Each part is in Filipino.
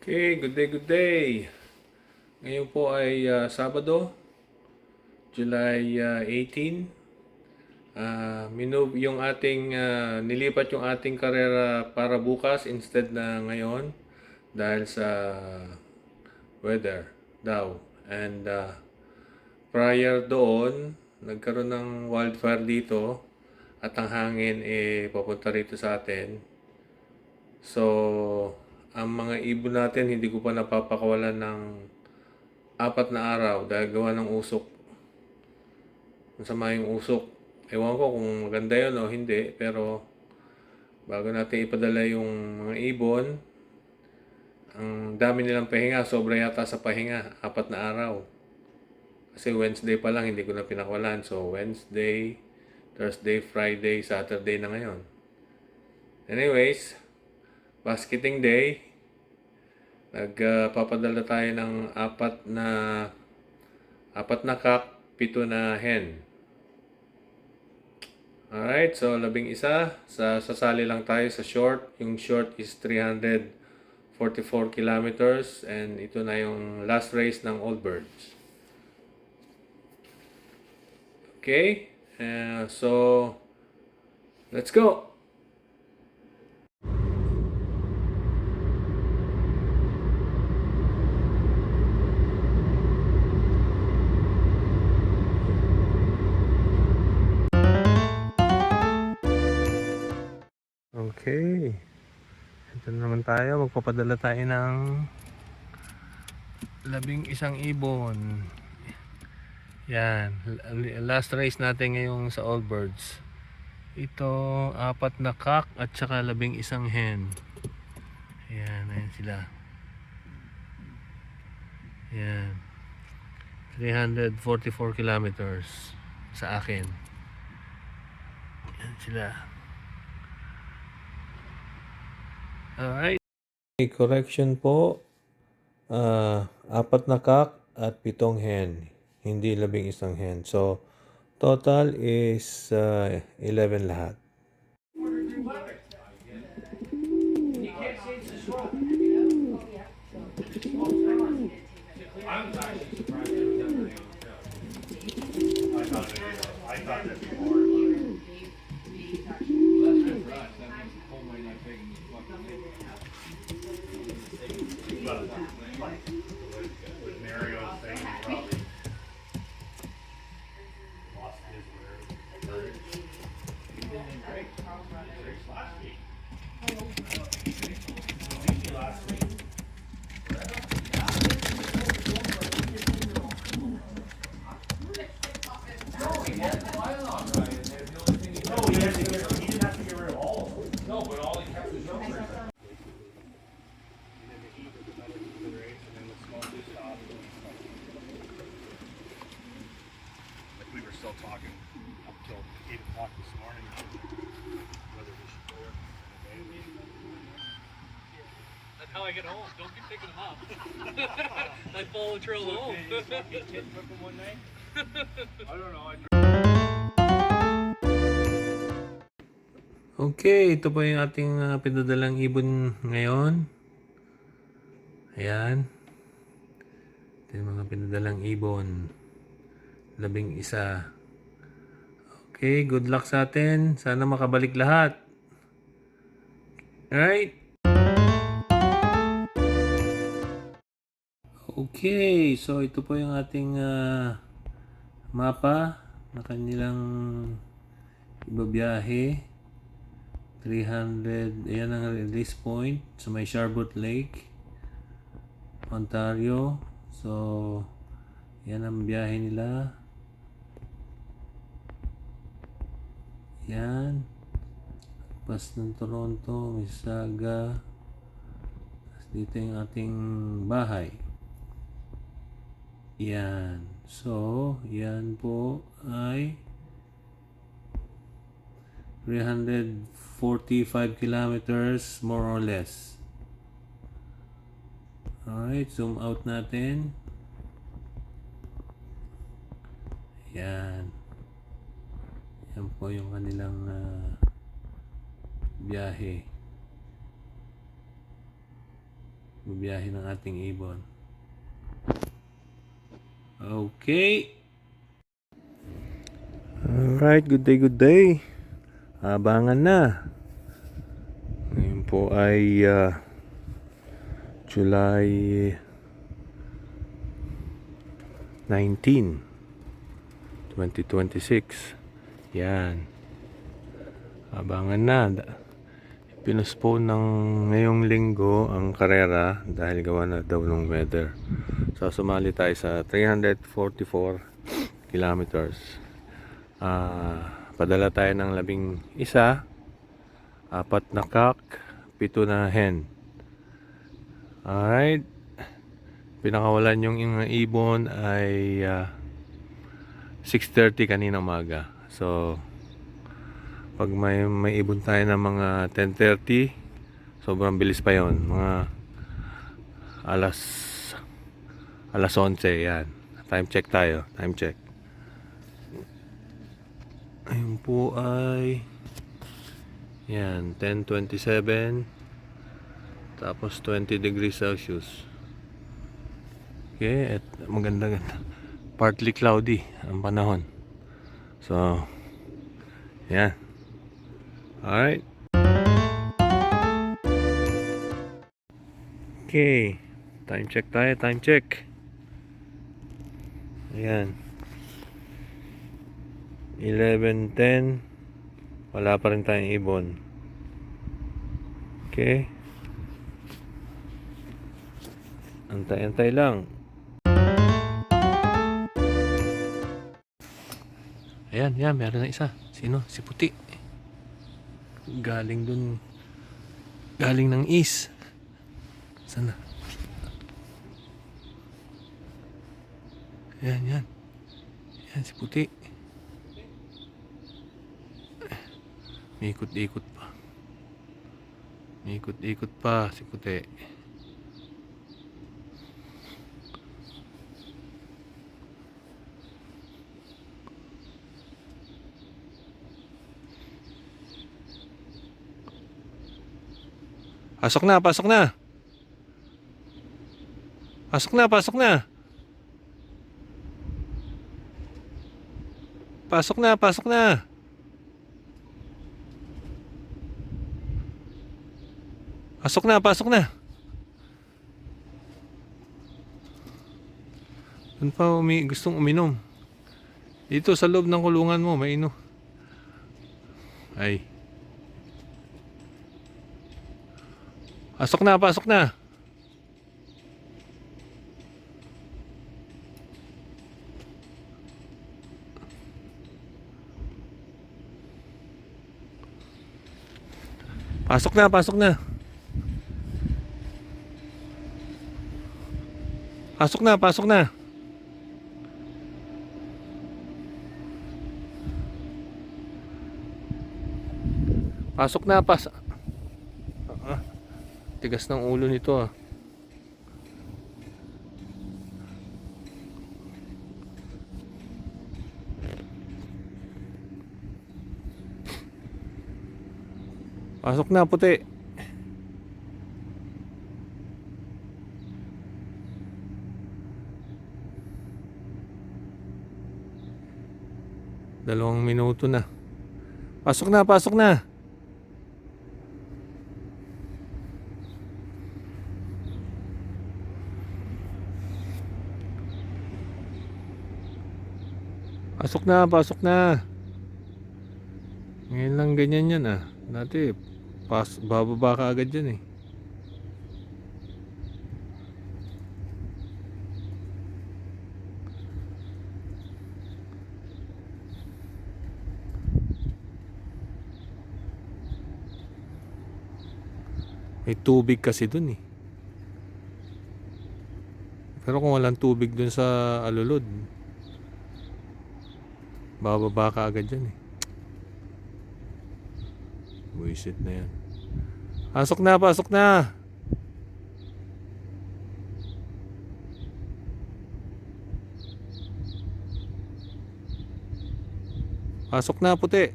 Okay, good day, good day. Ngayon po ay Sabado, July 18. Minove yung nilipat yung ating karera para bukas instead na ngayon dahil sa weather daw. And prior doon, nagkaroon ng wildfire dito at ang hangin papunta rito sa atin. So, ang mga ibon natin hindi ko pa napapakawalan ng 4 na araw dahil gawa ng usok. Masama yung usok. Ewan ko kung maganda yun o hindi, pero bago natin ipadala yung mga ibon, ang dami nilang pahinga, sobra yata sa pahinga, 4 na araw. Kasi Wednesday pa lang, hindi ko na pinakawalan. So, Wednesday, Thursday, Friday, Saturday na ngayon. Anyways, basketing day. Nagpapadala tayo ng apat na cock, 7 na hen. Alright, so 11. Sasali lang tayo sa short. Yung short is 344 kilometers and ito na yung last race ng All Birds. Okay, so let's go! Okay. Ito na naman tayo. Magpapadala tayo ng 11 ibon. Yan. Last race natin ngayong sa All Birds. Ito, 4 na cock at saka 11 hen. Ayan, ayan sila. Ayan. 344 kilometers sa akin. Ayan sila. Alright. Correction po. 4 na cock at 7 hen. Hindi 11 hen. So, total is 11 lahat. We were still talking up till 8 o'clock this morning whether we should go or That's how I get home. Don't keep picking them up. I follow the trail home. kid took them one night. I don't know. Okay, ito po yung ating pinadalang ibon ngayon. Ayan. Ito yung mga pinadalang ibon. 11. Okay, good luck sa atin. Sana makabalik lahat. Alright? Okay, so ito po yung ating mapa na kanilang ibabiyahe. 300, ayan ang release point sa may Sherbrooke Lake, Ontario. So, yan ang biyahe nila. Yan. Pas ng Toronto, Mississauga. Dito yung ating bahay. Yan. So, yan po ay 345 kilometers more or less. Alright, zoom out natin. Yan. Yan po yung kanilang biyahe. bibiyahe ng ating ibon. Okay. Alright, good day, good day. Abangan na. Ngayon po ay July 19, 2026. Yan. Abangan na. Pinuspone ng ngayong linggo ang karera dahil gawa na daw ng weather. So sumali tayo sa 344 kilometers. Padala tayo ng 11, 4 na cock, 7 na hen. Alright. Pinakawalan yung ibon ay 6:30 kanina umaga. So pag may ibon tayo ng mga 10:30, sobrang bilis pa yon, mga alas 11 yan. Time check tayo, time check. Ayun po ay yan, 10:27, tapos 20 degrees Celsius. Okay, at maganda, partly cloudy ang panahon. So yan. Alright. Okay. Time check tayo, time check. Ayan. 11:10. Wala pa rin tayong ibon. Okay. Antay-antay lang. Ayan, yan, meron na isa. Sino? Si Puti. Galing dun. Galing ng east. Sana. Yan, yan. Yan, si Puti. May ikot-ikot pa. May ikot-ikot pa si Puti. Pasok na, pasok na. Pasok na, pasok na. Pasok na, pasok na. Pasok na, pasok na. Doon pa gustong uminom. Dito sa loob ng kulungan mo, may ino. Ay. Pasok na, pasok na. Pasok na, pasok na. Pasok na, pasok na. Pasok na, tigas ng ulo nito ah. Pasok na, Puti. Dalawang minuto na. Pasok na, pasok na. Pasok na, pasok na. Ngayon lang ganyan yan ah. Dati, bababa ka agad yan eh. May tubig kasi dun eh. Pero kung walang tubig dun sa alulod, bababa ka agad yan eh. Buisit na yan. Pasok na, pasok na. Pasok na, Puti.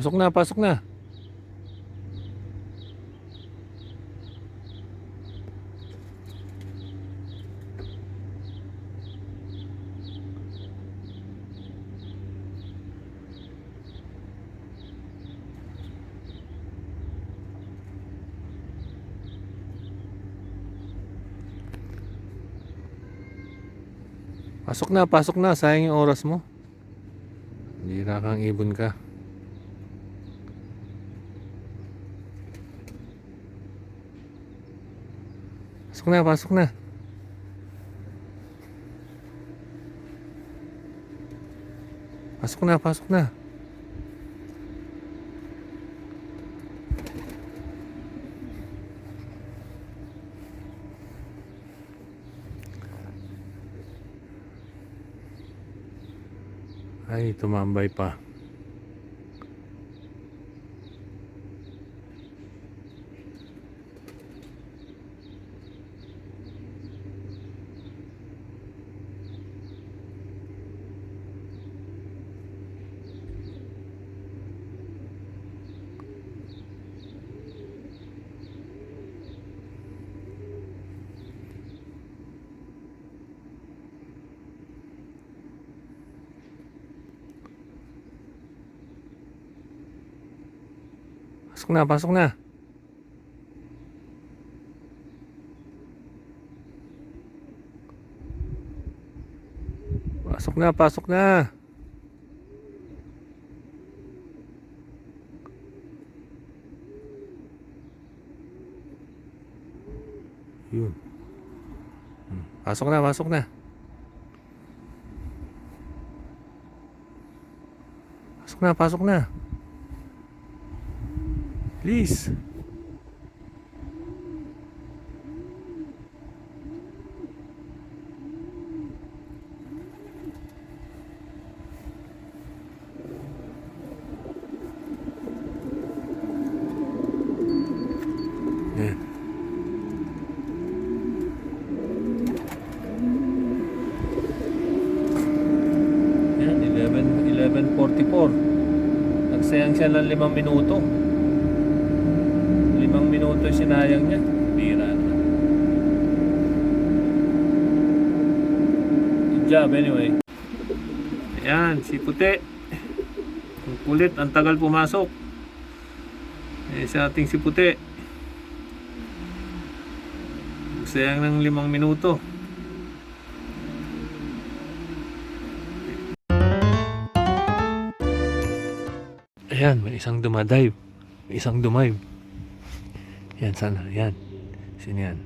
Pasok na, pasok na. Pasok na, sayang yung oras mo. Hindi na kang ibon ka. Pasok na, pasok na. Pasok na, pasok na. Ay, tumambay pa. Pasok na, pasok na. Pasok na, pasok na. Yun. Pasok na, pasok na. Pasok na, pasok na. Please. Yan. Yan, 11:44. Nagsayang siya ng 5 minuto. 5 minuto yung sinayang niya. Bira naman. Good job anyway. Ayan, si Puti. Ang kulit, ang tagal pumasok. Eh, sa ating si Puti. Sayang ng 5 minuto. Ayan, may isang dumadive. May isang dumive. Yan, sana. Yan. Sino yan?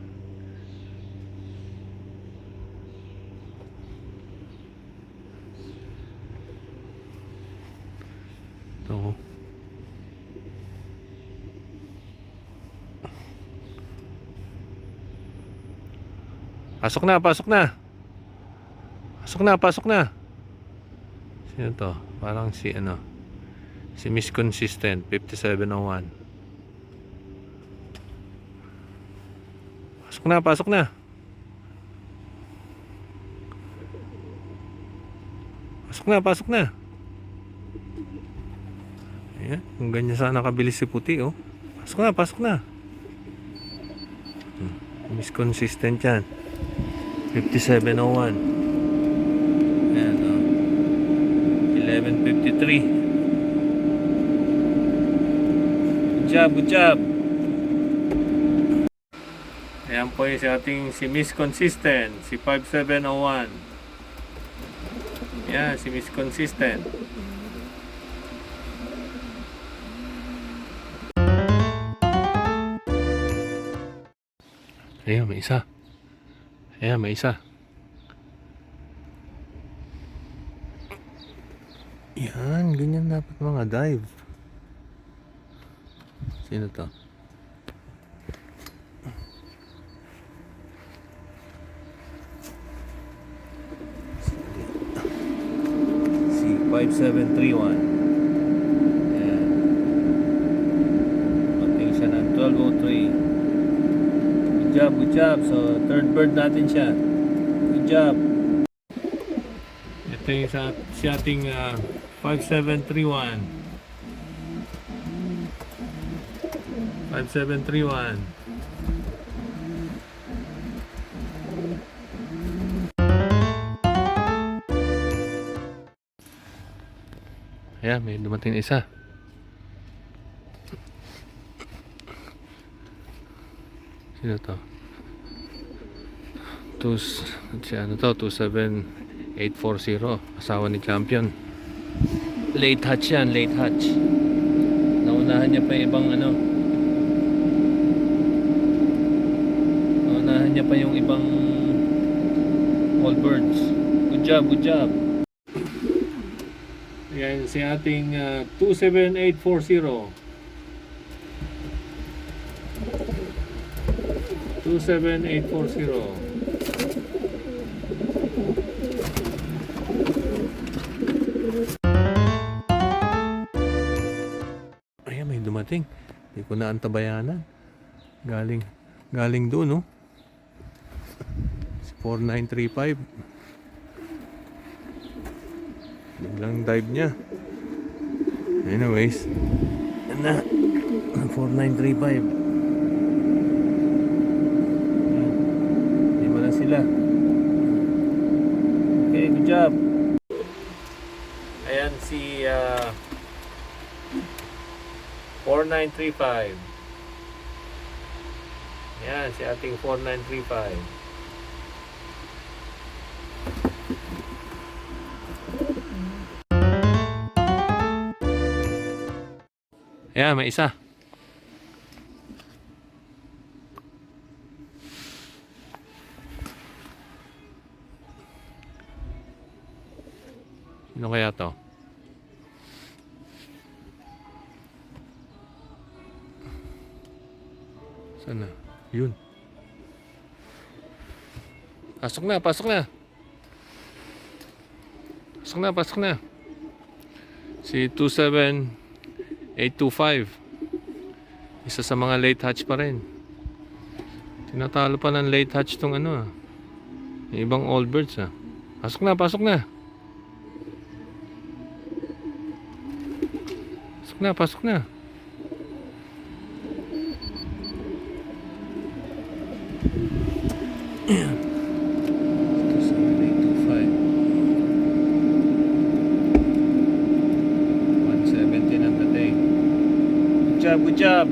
Ito. Pasok na, pasok na. Pasok na, pasok na. Sino to? Parang si ano. Si Miss Consistent, 5701. Pasok na, pasok na. Pasok na, pasok na. Ayan, kung ganyan sana kabilis si Puti, oh. Pasok na, pasok na. Miss Consistent yan. 5701. Ayan, oh. 11:53. Good job, good job. Ayan po yung si ating si Miss Consistent, si 5701. Ayan, si Miss Consistent. Ayan, may isa. Ayan, may isa. Yan, ganyan dapat mga dive. Sino to? Si 5731. Ayan. Pating siya ng 1203. Good job. So, third bird natin siya. Good job. Ito yung si ating 5731. 5731. Ayan, may dumating na isa. Sino to? Ano to? 27840. Asawa ni Champion. Late hatch yan, late hatch. Naunahan niya pa yung ibang ano. Naunahan niya pa yung ibang all birds. Good job, good job. Yan si ating 27840. 27840. Ayan, may dumating. Hindi ko na antabayanan. Galing doon, no? 4935. Biglang dive niya. Anyways, yan na. 4935. Hindi mo na sila. Okay, good job. Ayan si 4935. Ayan si ating 4935. Ayan, may isa. Sino kaya to? Sana? Yun. Pasok na, pasok na. Pasok na, pasok na. Si 27825. Isa sa mga late hatch pa rin. Tinatalo pa ng late hatch tong ano ah. Yung ibang all birds ah. Pasok na, pasok na. Pasok na, pasok na. Ayan. 170 ang dating. Good job.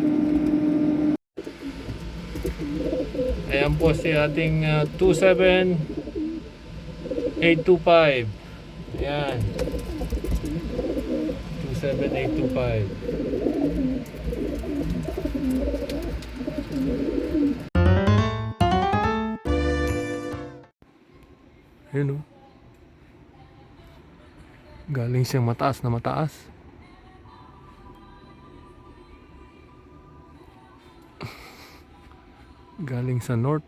Ayan po si ating 27825. Ayan. 27825. Ayan o. Galing siyang mataas na mataas. Galing sa north.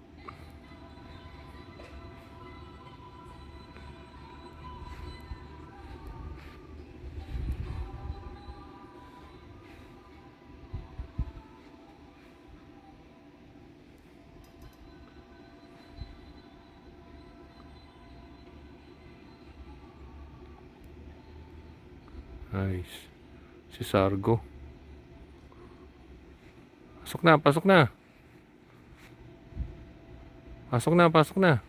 Nice. Si Sargo. Pasok na, pasok na. Pasok na, pasok na.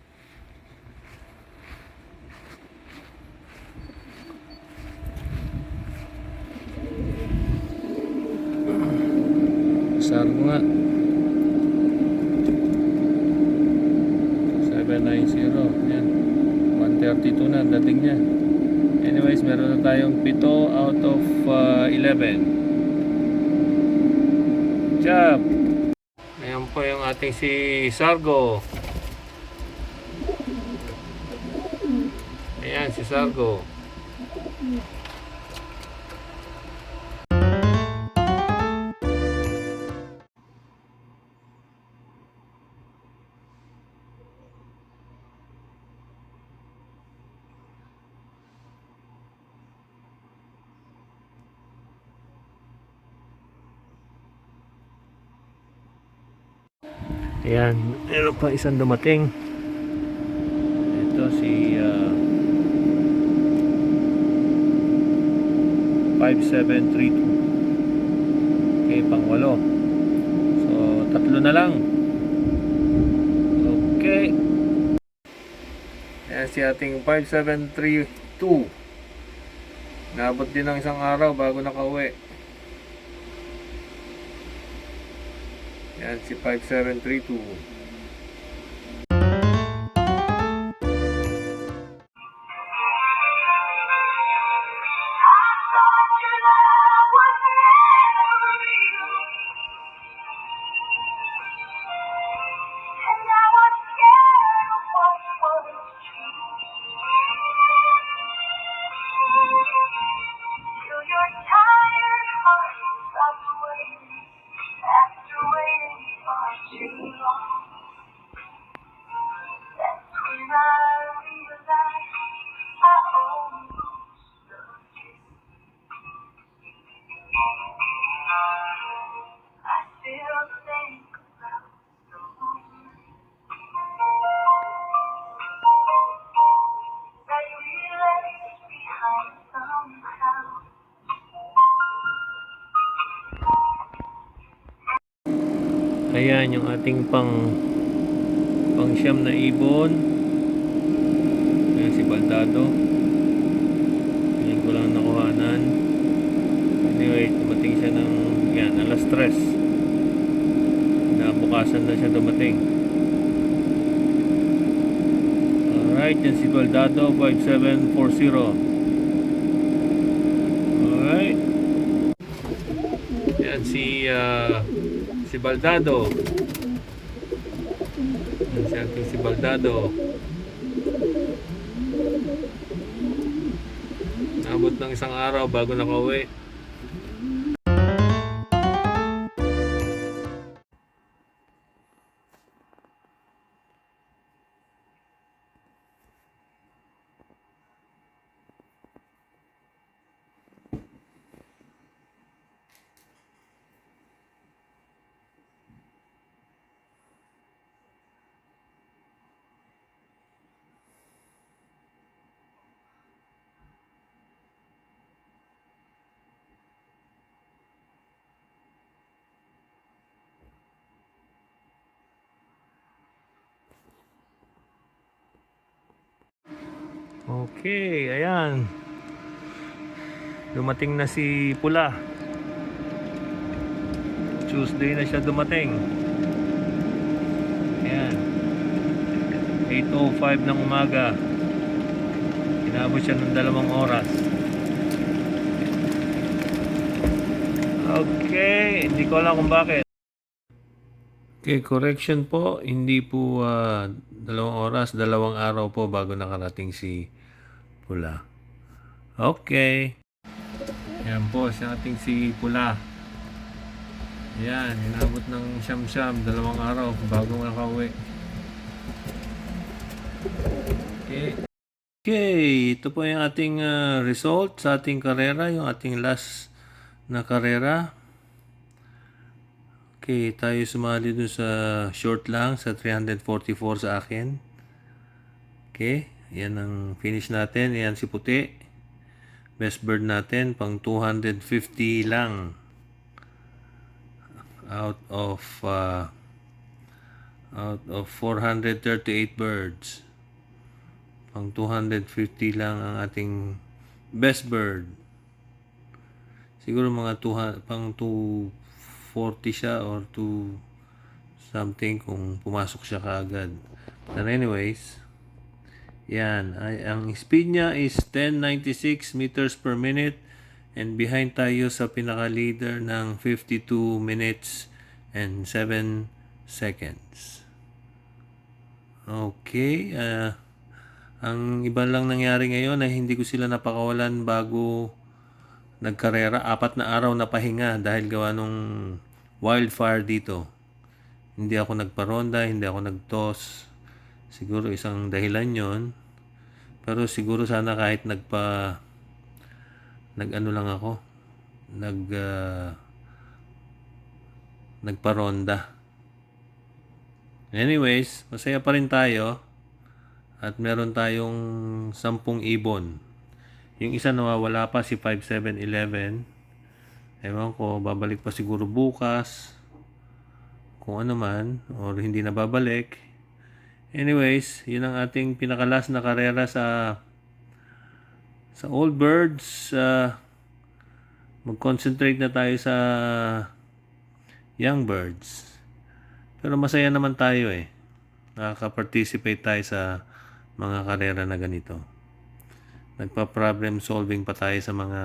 Sargo nga. 790. Yan. 132 na dating niya. Anyways, meron na tayong 7 out of 11. Good job! Ayan po yung ating si Sargo. Ayan si Sargo. Ayan, meron pa isang dumating. Ito si 5732. Okay, pang 8. tatlo na lang. Okay. Ayan si ating 5732. Naabot din ng isang araw bago nakauwi. Ayan si 5732. Ayan yung ating pang siyam na ibon. Ayan si Baldado. Ayan ko lang nakuhanan. Anyway, dumating siya ng yan, alas 3. Nabukasan na siya dumating. Alright, yan si Baldado 5740. Alright. Yan si Baldado. Yan si Baldado. Nabot ng isang araw bago nakauwi. Okay, ayan. Dumating na si Pula. Tuesday na siya dumating. Ayan. 8:05 ng umaga. Inabot siya ng 2 oras. Okay, hindi ko alam kung bakit. Okay, correction po. Hindi po 2 oras, 2 araw po bago nakarating si Pula. Okay. Yan po si ating si Pula. Yan, inabot ng siyam-siyam, 2 araw bago nakauwi. Okay. Okay, ito po yung ating result sa ating karera, yung ating last na karera. Okay, tayo sumali dun sa short lang, sa 344 sa akin. Okay, yan ang finish natin. Yan si Puti. Best bird natin, pang 250 lang. Out of 438 birds. Pang 250 lang ang ating best bird. Siguro mga pang 240 siya or 2 something kung pumasok siya kaagad. But anyways, yan. Ang speed niya is 1096 meters per minute and behind tayo sa pinaka-leader ng 52 minutes and 7 seconds. Okay. Ang iba lang nangyari ngayon ay hindi ko sila napakawalan bago nagkarera. 4 na araw na pahinga dahil gawa nung wildfire dito. Hindi ako nagparonda, hindi ako nag-toss. Siguro isang dahilan yon. Pero siguro sana kahit nag-ano lang ako. Nagparonda. Anyways, masaya pa rin tayo. At meron tayong 10 ibon. Yung isa nawawala pa, si 5711. Ewan ko, babalik pa siguro bukas. kung ano man or hindi na babalik. Anyways, yun ang ating pinakalas na karera sa Old Birds. Mag-concentrate na tayo sa Young Birds. Pero masaya naman tayo eh. Nakaka-participate tayo sa mga karera na ganito. Nagpa-problem solving pa tayo sa mga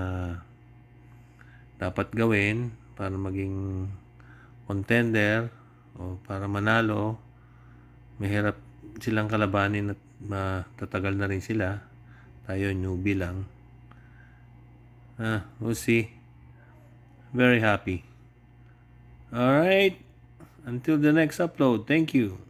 dapat gawin para maging contender o para manalo. Mahirap silang kalabanin at matatagal na rin sila. Tayo newbie lang. We'll see. Very happy. Alright. Until the next upload. Thank you.